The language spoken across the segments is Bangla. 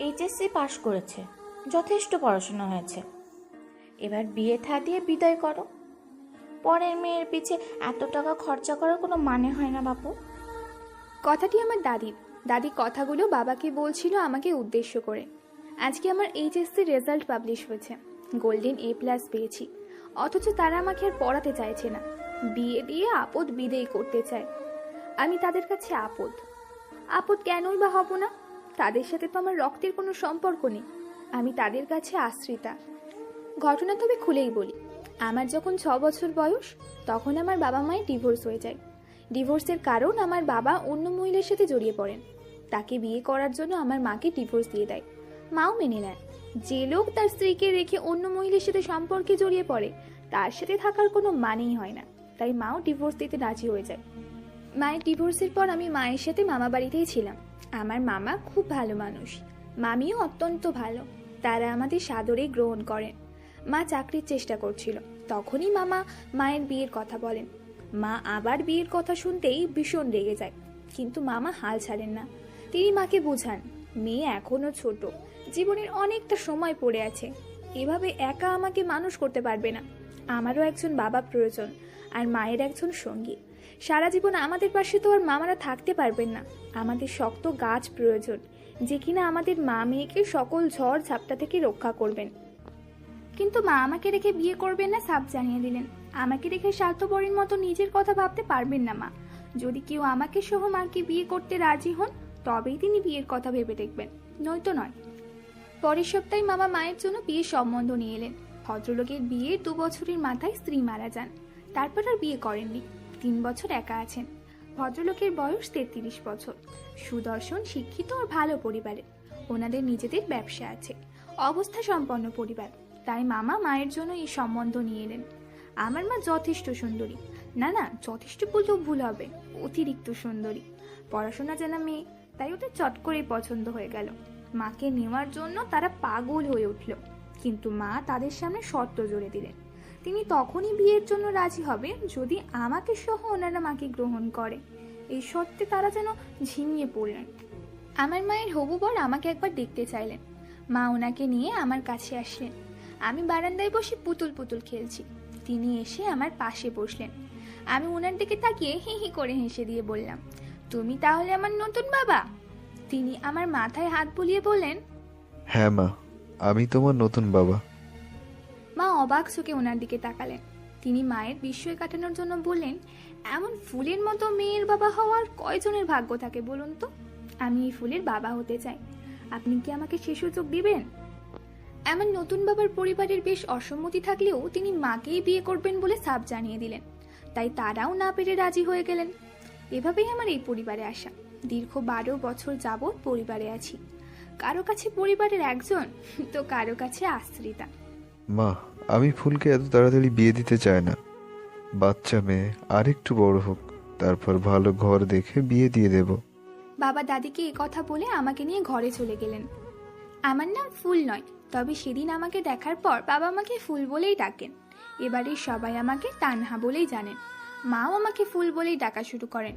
এইচএসসি পাশ করেছে, যথেষ্ট পড়াশোনা হয়েছে। এবার বিয়ে থা দিয়ে বিদায় করো। পরের মেয়ের পিছে এত টাকা খরচা করার কোনো মানে হয় না বাপু। কথাটি আমার দাদির। দাদি কথাগুলো বাবাকে বলছিল আমাকে উদ্দেশ্য করে। আজকে আমার এইচএসসি রেজাল্ট পাবলিশ হয়েছে, গোল্ডেন A+ পেয়েছি। অথচ তারা আমাকে আর পড়াতে চাইছে না, বিয়ে দিয়ে আপদ বিদেয় করতে চায়। আমি তাদের কাছে আপদ। আপদ কেনই বা হব না? তাদের সাথে তো আমার রক্তের কোনো সম্পর্ক নেই, আমি তাদের কাছে আশ্রিতা। ঘটনা তবে খুলেই বলি, আমার যখন 6 বছর বয়স তখন আমার বাবা মায়ের ডিভোর্স হয়ে যায়। ডিভোর্সের কারণ আমার বাবা অন্য মহিলার সাথে জড়িয়ে পড়েন। তাকে বিয়ে করার জন্য আমার মাকে ডিভোর্স দিয়ে দেয়। মাও মেনে নেয়। যে লোক তার স্ত্রীকে রেখে অন্য মহিলার সাথে সম্পর্কে জড়িয়ে পড়ে তার সাথে থাকার কোনো মানেই হয় না। তাই মাও ডিভোর্স দিতে রাজি হয়ে যায়। মায়ের ডিভোর্সের পর আমি মায়ের সাথে মামা বাড়িতেই ছিলাম। আমার মামা খুব ভালো মানুষ, মামিও অত্যন্ত ভালো। তারা আমাদের সাদরে গ্রহণ করেন। মা চাকরির চেষ্টা করছিল, তখনই মামা মায়ের বিয়ের কথা বলেন। মা আবার বিয়ের কথা শুনতেই ভীষণ রেগে যায়, কিন্তু মামা হাল ছাড়েন না। তিনি মাকে বোঝান, মেয়ে এখনো ছোট, জীবনের অনেকটা সময় পড়ে আছে, এভাবে একা আমাকে মানুষ করতে পারবে না। আমারও একজন বাবা প্রয়োজন, আর মায়ের একজন সঙ্গী। সারা জীবন আমাদের পাশে তো আর মামারা থাকতে পারবেন না। আমাদের শক্ত গাছ প্রয়োজন, যে কিনা আমাদের মা মেয়েকে সকল ঝড় ঝাপটা থেকে রক্ষা করবেন। কিন্তু মা আমাকে রেখে বিয়ে করবেন না সাফ জানিয়ে দিলেন। আমাকে রেখে স্বার্থপরের মতো নিজের কথা ভাবতে পারবেন না মা। যদি কেউ আমাকে সহ মাকে বিয়ে করতে রাজি হন তবেই তিনি বিয়ের কথা ভেবে দেখবেন, নয়তো নয়। পরের সপ্তাহে মামা মায়ের জন্য বিয়ের সম্বন্ধ নিয়ে এলেন। ভদ্রলোকের বিয়ের 2 বছরের মাথায় স্ত্রী মারা যান, তারপর আর বিয়ে করেননি। 3 বছর একা আছেন। ভদ্রলোকের বয়স 33 বছর, সুদর্শন, শিক্ষিত ও ভালো পরিবারের। ওনাদের নিজেদের ব্যবসা আছে, অবস্থা সম্পন্ন পরিবার। তাই মামা মায়ের জন্য এই সম্বন্ধ নিয়ে এলেন। আমার মা যথেষ্ট সুন্দরী, না না যথেষ্ট বললেও ভুল হবে, অতিরিক্ত সুন্দরী। পড়াশোনা জানা মেয়ে, তাই ওটা চট করেই পছন্দ হয়ে গেল। মাকে নেওয়ার জন্য তারা পাগল হয়ে উঠল, কিন্তু মা তাদের সামনে শর্ত জুড়ে দিলেন। তিনি তখনই বিয়ের জন্য রাজি হবে যদি আমাকে সহ ওনারা মাকে গ্রহণ করে। এই শর্তে তারা যেন ঝিমিয়ে পড়লেন। আমার মায়ের হবু বর আমাকে একবার দেখতে চাইলেন। মা ওনাকে নিয়ে আমার কাছে আসলেন। আমি বারান্দায় বসে পুতুল পুতুল খেলছি, তিনি এসে আমার পাশে বসলেন। আমি ওনার দিকে তাকিয়ে হি হি করে হেসে দিয়ে বললাম, তুমি তাহলে আমার নতুন বাবা? তিনি আমার মাথায় হাত বুলিয়ে বললেন, হ্যাঁ মা, আমি তোমার নতুন বাবা। মা অবাক চোখে ওনার দিকে তাকালেন। তিনি মায়ের বিস্ময় কাটানোর জন্য বললেন, এমন ফুলের মতো মেয়ের বাবা হওয়ার কয়জনের ভাগ্য থাকে বলুন তো? আমি এই ফুলের বাবা হতে চাই, আপনি কি আমাকে সে সুযোগ দিবেন? আমার নতুন বাবার পরিবারের বেশ অসম্মতি থাকলেও তিনি মাকেই বিয়ে করবেন বলে সাফ জানিয়ে দিলেন। তাই তারাও না পেরে রাজি হয়ে গেলেন। এভাবেই আমার এই পরিবারে আসা। দীর্ঘ 12 বছর যাবৎ পরিবারে আছি। কারো কাছে পরিবারের একজন, তো কারো কাছে আশ্রিতা। মা, আমি ফুলকে এত তাড়াতাড়ি বিয়ে দিতে চাই না। বাচ্চা মেয়ে আরেকটু বড় হোক, তারপর ভালো ঘর দেখে বিয়ে দিয়ে দেব। বাবা দাদিকে এই কথা বলে আমাকে নিয়ে ঘরে চলে গেলেন। আমার নাম ফুল নয়, তবে সেদিন আমাকে দেখার পর বাবা আমাকে ফুল বলেই ডাকেন। এবারে সবাই আমাকে তানহা বলেই জানেন। মাও আমাকে ফুল বলেই ডাকা শুরু করেন।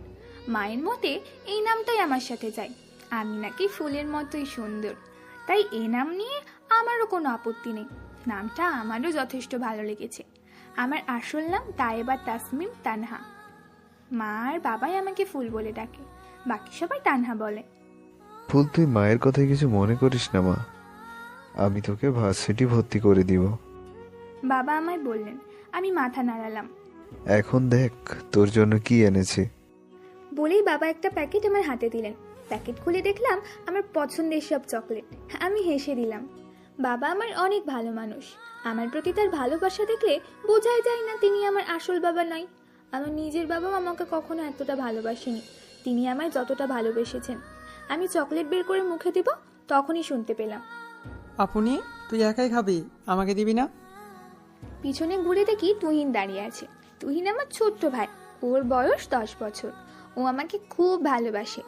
মায়ের মতে এই নামটাই আমার সাথে যায়। আমি নাকি ফুলের মতোই সুন্দর, তাই এই নাম নিয়ে আমারও কোনো আপত্তি নেই। নামটা আমারও যথেষ্ট ভালো লেগেছে। আমার আসল নাম তায়েবা তাসমিম তানহা। মা আর বাবাই আমাকে ফুল বলে ডাকে, বাকি সবাই তানহা বলে। ফুল, তুই মায়ের কথায় কিছু মনে করিস না মা, আমি তোকে ভার্সিটি ভর্তি করে দিব। বাবা আমায় বললেন। আমি মাথা নাড়ালাম। এখন দেখ তোর জন্য কি এনেছি। বলেই বাবা একটা প্যাকেট আমার হাতে দিলেন। প্যাকেট খুলে দেখলাম আমার পছন্দের সব চকলেট। আমি হেসে দিলাম। বাবা আমার অনেক ভালো মানুষ। আমার প্রতি তার ভালোবাসা দেখলে বোঝাই যায় না তিনি আমার আসল বাবা নয়। আমার নিজের বাবাও আমাকে কখনো এতটা ভালোবাসেনি। তিনি আমায় যতটা ভালোবেসেছেন। আমি চকলেট বের করে মুখে দিব, তখনই শুনতে পেলাম, আপনি তুই একাই খাবি, আমাকে দিবি না? পিছনে ঘুরে দেখি তুহিন দাঁড়িয়ে আছে। তুহিন আমার ছোট্ট ভাই, ওর বয়স 10 বছর। ও আমাকে খুব ভালোবাসে।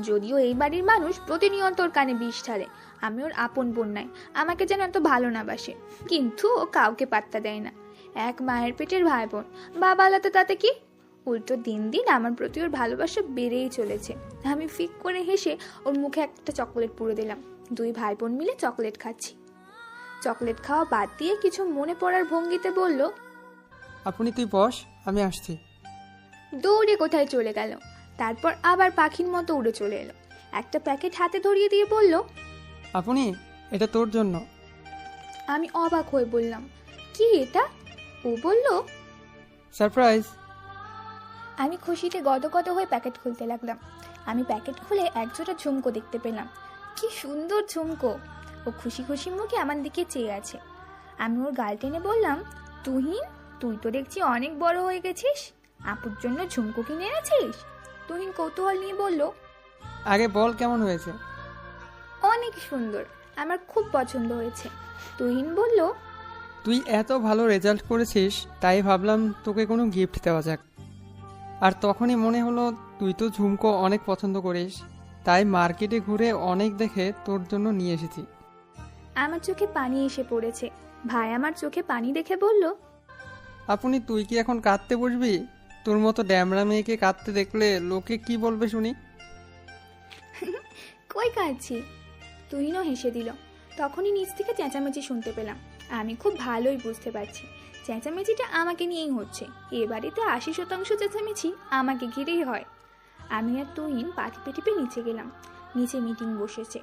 যদিও এই বাড়ির মানুষ প্রতিনিয়ত ওর কানে বিষ ঢালে আমি ওর আপন বোন নাই, আমাকে যেন এত ভালো না বাসে, কিন্তু ও কাউকে পাত্তা দেয় না। এক মায়ের পেটের ভাই বোন, বাবা আলাদা, তাতে কি? উল্টো দিন দিন আমার প্রতি ওর ভালোবাসা বেড়েই চলেছে। আমি ফিক করে হেসে ওর মুখে একটা চকলেট পুরো দিলাম। দুই ভাই বোন মিলে চকলেট খাচ্ছি। চকলেট খাওয়া বাদ দিয়ে কিছু মনে পড়ার ভঙ্গিতে বলল, আপনি তুই বস, আমি আসছি। দৌড়ে কোথায় চলে গেল। তারপর আবার পাখির মতো উড়ে চলে এলো। একটা প্যাকেট হাতে ধরিয়ে দিয়ে বলল, আপনি, এটা তোর জন্য। আমি অবাক হয়ে বললাম, কি এটা? ও বলল, সারপ্রাইজ। আমি খুশিতে গদগদ হয়ে প্যাকেট খুলতে লাগলাম। আমি প্যাকেট খুলে একজোড়া ঝুমকো দেখতে পেলাম। কি সুন্দর ঝুমকো! ও খুশি খুশি মুখে আমার দিকে চেয়ে আছে। আমি ওর গাল টেনে বললাম, তুহিন, তুই তো দেখছি অনেক বড় হয়ে গেছিস। আপুর জন্য ঝুমকো কিনে এনেছিস? তুহিন কৌতূহল নিয়ে বলল, আগে বল কেমন হয়েছে। অনেক সুন্দর, আমার খুব পছন্দ হয়েছে। তুহিন বলল, তুই এত ভালো রেজাল্ট করেছিস, তাই ভাবলাম তোকে কোনো গিফট দেওয়া যাক। আর তখনই মনে হলো তুই তো ঝুমকো অনেক পছন্দ করিস, তাই মার্কেটে ঘুরে অনেক দেখে তোর জন্য নিয়ে এসেছি। আমার চোখে পানি এসে পড়েছে। ভাই আমার চোখে পানি দেখে বলল, আপনি তুই কি এখন কাঁদতে বসবি? তোর মতো ড্যামরা মেয়েকে কাঁদতে দেখলে লোকে কি বলবে শুনি। কই কাঁদছি? তুহিনও হেসে দিল। তখনই নিচ থেকে চেঁচামেচি শুনতে পেলাম। আমি খুব ভালোই বুঝতে পারছি চেঁচামেচিটা আমাকে নিয়েই হচ্ছে। এ বাড়িতে 80% চেঁচামেচি আমাকে ঘিরেই হয়। আমি আর তুহিন পাটি টিপে নিচে গেলাম। নিচে মিটিং বসেছে।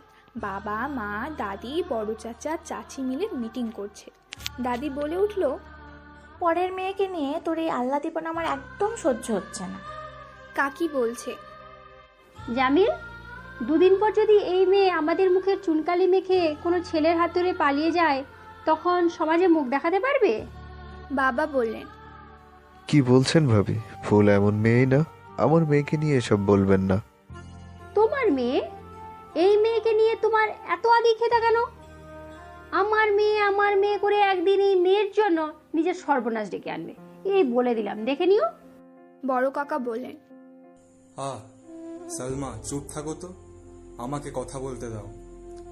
বাবা, মা, দাদি, বড় চাচা, চাচি মিলে মিটিং করছে। দাদি বলে উঠল, পরের মেয়েকে নিয়ে তোর এই আহ্লাদীপনা আমার একদম সহ্য হচ্ছে না। কাকি বলছে, জামিল, দুদিন পর যদি এই মেয়ে আমাদের মুখের চুনকালি মেখে কোনো ছেলের হাত ধরে পালিয়ে যায়, তখন সমাজে মুখ দেখাতে পারবে? বাবা বললেন, কি বলছেন ভাবি? ফুল এমন মেয়েই না, আমার মেয়েকে নিয়ে এসব বলবেন না। তোমার মেয়ে? এই মেয়েকে নিয়ে তোমার এত আদি খেতা কেন? আমার মেয়ে করে একদিন এই মেয়ের জন্য নিজের সর্বনাশ ডেকে আনবে, এই বলে দিলাম, দেখে নিও। বড় কাকা বললেন, সালমা চুপ থাকো তো, আমাকে কথা বলতে দাও।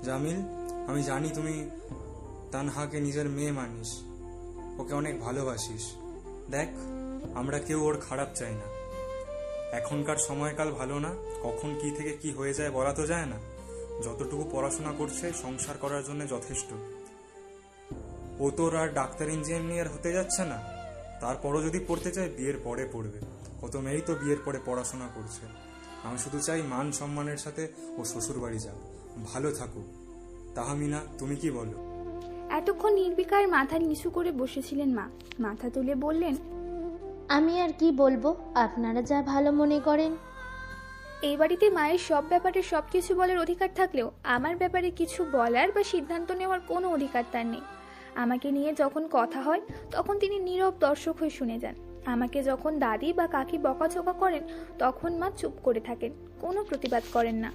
জামিল, আমি জানি তুমি তানহাকে নিজের মেয়ে মানিস, ওকে অনেক ভালোবাসিস। দেখ, আমরা কেউ ওর খারাপ চাই না। এখনকার সময়কাল ভালো না, কখন কি থেকে কি হয়ে যায় বলা তো যায় না। যতটুকু পড়াশোনা করছে সংসার করার জন্য যথেষ্ট। ও তোর আর ডাক্তার ইঞ্জিনিয়ার হতে যাচ্ছে না, তারপরও যদি পড়তে চায় বিয়ের পরে পড়বে। কত মেয়েই তো বিয়ের পরে পড়াশোনা করছে। আমি শুধু চাই মান সম্মানের সাথে ও শ্বশুর বাড়ি যাক, ভালো থাকুক। তাহমিনা, তুমি কি বলো? এতক্ষণ নির্বিকার মাথা নিচু করে বসেছিলেন মা। মাথা তুলে বললেন, আমি আর কি বলবো, আপনারা যা ভালো মনে করেন। এই বাড়িতে মায়ের সব ব্যাপারে সবকিছু বলার অধিকার থাকলেও আমার ব্যাপারে কিছু বলার বা সিদ্ধান্ত নেওয়ার কোনো অধিকার তার নেই। আমাকে নিয়ে যখন কথা হয় তখন তিনি নীরব দর্শক হয়ে শুনে যান। আমাকে যখন দাদি বা কাকি বকাঝকা করেন তখন মা চুপ করে থাকেন, কোনো প্রতিবাদ করেন না।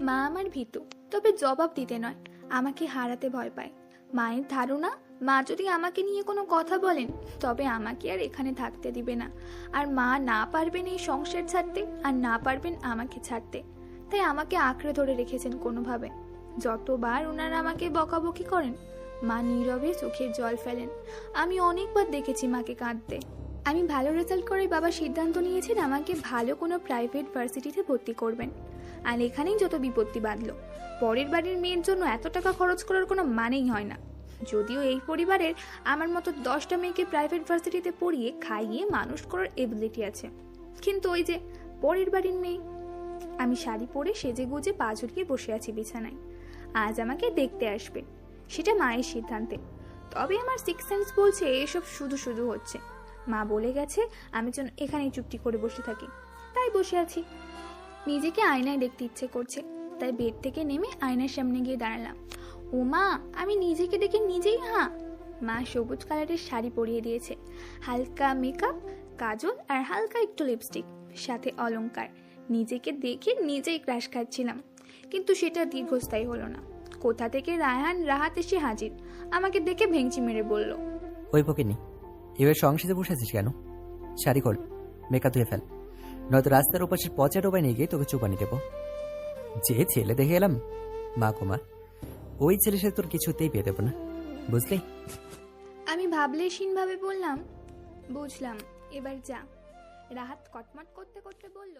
মা আমার ভীতু, তবে জবাব দিতে নয়, আমাকে হারাতে ভয় পায়। মায়ের ধারণা, মা যদি আমাকে নিয়ে কোনো কথা বলেন তবে আমাকে আর এখানে থাকতে দিবে না। আর মা না পারবেন এই সংসার ছাড়তে, আর না পারবেন আমাকে ছাড়তে। তাই আমাকে আঁকড়ে ধরে রেখেছেন কোনোভাবে। যতবার ওনারা আমাকে বকাবকি করেন মা নীরবে চোখের জল ফেলেন। আমি অনেকবার দেখেছি মাকে কাঁদতে। আমি ভালো রেজাল্ট করে বাবা সিদ্ধান্ত নিয়েছেন আমাকে ভালো কোনো প্রাইভেট ভার্সিটিতে ভর্তি করবেন। আর এখানেই যত বিপত্তি বাঁধলো। পরের বাড়ির মেয়ের জন্য এত টাকা খরচ করার কোনো মানেই হয় না। যদিও এই পরিবারের আমার মতো 10টা মেয়েকে প্রাইভেট ভার্সিটিতে পড়িয়ে খাইয়ে মানুষ করার এবিলিটি আছে, কিন্তু ওই যে পরের বাড়ির মেয়ে। আমি শাড়ি পরে সেজে গুজে পা ঝুলিয়ে বসে আছি বিছানায়। আজ আমাকে দেখতে আসবে, সেটা মায়ের সিদ্ধান্তে। তবে আমার সিক্স সেন্স বলছে এসব শুধু শুধু হচ্ছে। মা বলে গেছে আমি যেন এখানেই চুপটি করে বসে থাকি, তাই বসে আছি। নিজেকে আয়নায় দেখতে ইচ্ছে করছে, তাই বেড থেকে নেমে আয়নার সামনে গিয়ে দাঁড়ালাম। ও মা, আমি নিজেকে দেখে নিজেই মা সবুজ কালারের শাড়ি পরিয়ে দিয়েছে, হালকা মেকআপ, কাজল আর হালকা একটু লিপস্টিক, সাথে অলংকার। নিজেকে দেখে নিজেই ক্রাশ খাচ্ছিলাম, কিন্তু সেটা দীর্ঘস্থায়ী হলো না। কোথা থেকে রাহাত এসে হাজির। আমাকে দেখে ভেঙচি মেরে বলল, ওই পকেনি, এবার সংসারে বসে আছিস কেন? শাড়ি খোল, মেকআপ ধুয়ে ফেল, নয়তো রাস্তার ওপাশের পচা ডোবায় নিয়ে গিয়ে তোকে চুপানি দেবো। যে ছেলে দেখে এলাম, মা কুমার, ওই ছেলের সাথে তোর কিছুতেই পেয়ে দেবো না, বুঝলি? আমি ভাবলেশীনভাবে বললাম, বুঝলাম, এবার যা। রাহাত কটমট করতে করতে বলল,